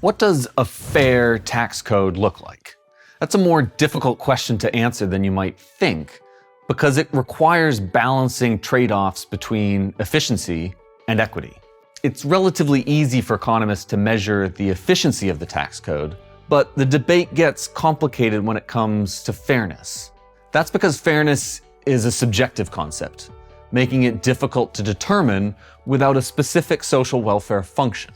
What does a fair tax code look like? That's a more difficult question to answer than you might think, because it requires balancing trade-offs between efficiency and equity. It's relatively easy for economists to measure the efficiency of the tax code, but the debate gets complicated when it comes to fairness. That's because fairness is a subjective concept, making it difficult to determine without a specific social welfare function.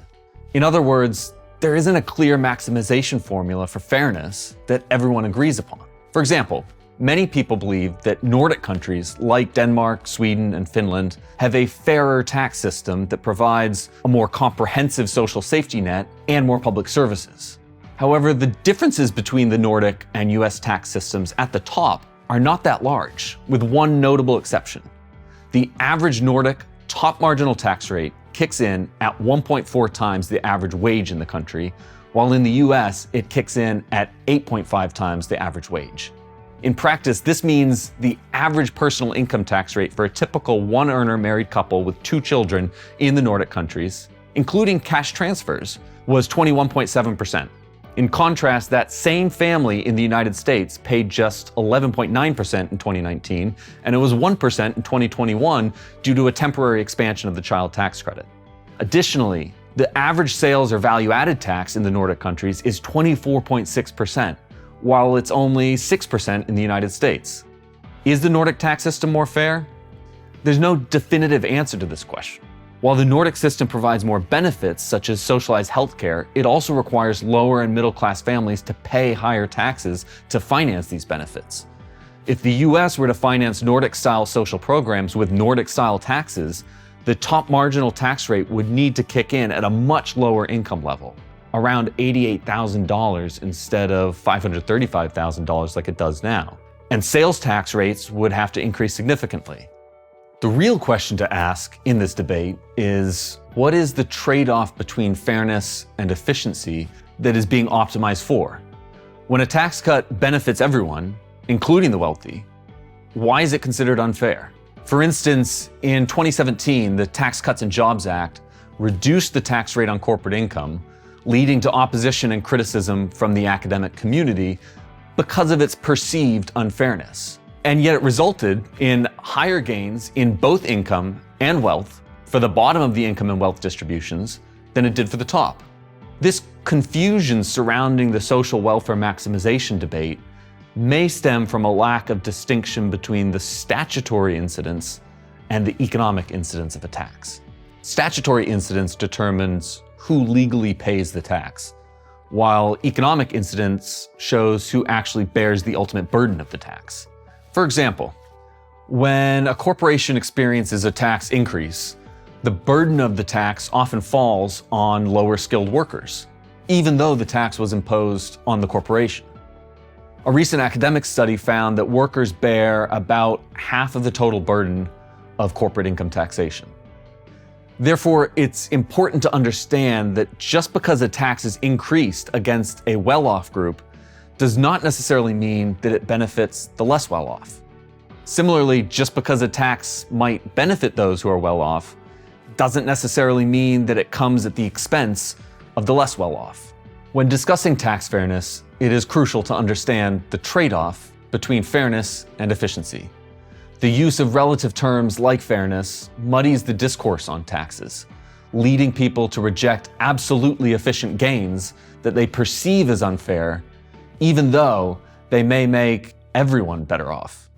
In other words, there isn't a clear maximization formula for fairness that everyone agrees upon. For example, many people believe that Nordic countries like Denmark, Sweden, and Finland have a fairer tax system that provides a more comprehensive social safety net and more public services. However, the differences between the Nordic and US tax systems at the top are not that large, with one notable exception. The average Nordic top marginal tax rate kicks in at 1.4 times the average wage in the country, while in the US, it kicks in at 8.5 times the average wage. In practice, this means the average personal income tax rate for a typical one-earner married couple with 2 children in the Nordic countries, including cash transfers, was 21.7%. In contrast, that same family in the United States paid just 11.9% in 2019, and it was 1% in 2021 due to a temporary expansion of the child tax credit. Additionally, the average sales or value-added tax in the Nordic countries is 24.6%, while it's only 6% in the United States. Is the Nordic tax system more fair? There's no definitive answer to this question. While the Nordic system provides more benefits, such as socialized healthcare, it also requires lower and middle-class families to pay higher taxes to finance these benefits. If the US were to finance Nordic-style social programs with Nordic-style taxes, the top marginal tax rate would need to kick in at a much lower income level, around $88,000 instead of $535,000 like it does now. And sales tax rates would have to increase significantly. The real question to ask in this debate is, what is the trade-off between fairness and efficiency that is being optimized for? When a tax cut benefits everyone, including the wealthy, why is it considered unfair? For instance, in 2017, the Tax Cuts and Jobs Act reduced the tax rate on corporate income, leading to opposition and criticism from the academic community because of its perceived unfairness. And yet it resulted in higher gains in both income and wealth for the bottom of the income and wealth distributions than it did for the top. This confusion surrounding the social welfare maximization debate may stem from a lack of distinction between the statutory incidence and the economic incidence of a tax. Statutory incidence determines who legally pays the tax, while economic incidence shows who actually bears the ultimate burden of the tax. For example, when a corporation experiences a tax increase, the burden of the tax often falls on lower skilled workers, even though the tax was imposed on the corporation. A recent academic study found that workers bear about half of the total burden of corporate income taxation. Therefore, it's important to understand that just because a tax is increased against a well-off group does not necessarily mean that it benefits the less well-off. Similarly, just because a tax might benefit those who are well-off doesn't necessarily mean that it comes at the expense of the less well-off. When discussing tax fairness, it is crucial to understand the trade-off between fairness and efficiency. The use of relative terms like fairness muddies the discourse on taxes, leading people to reject absolutely efficient gains that they perceive as unfair, even though they may make everyone better off.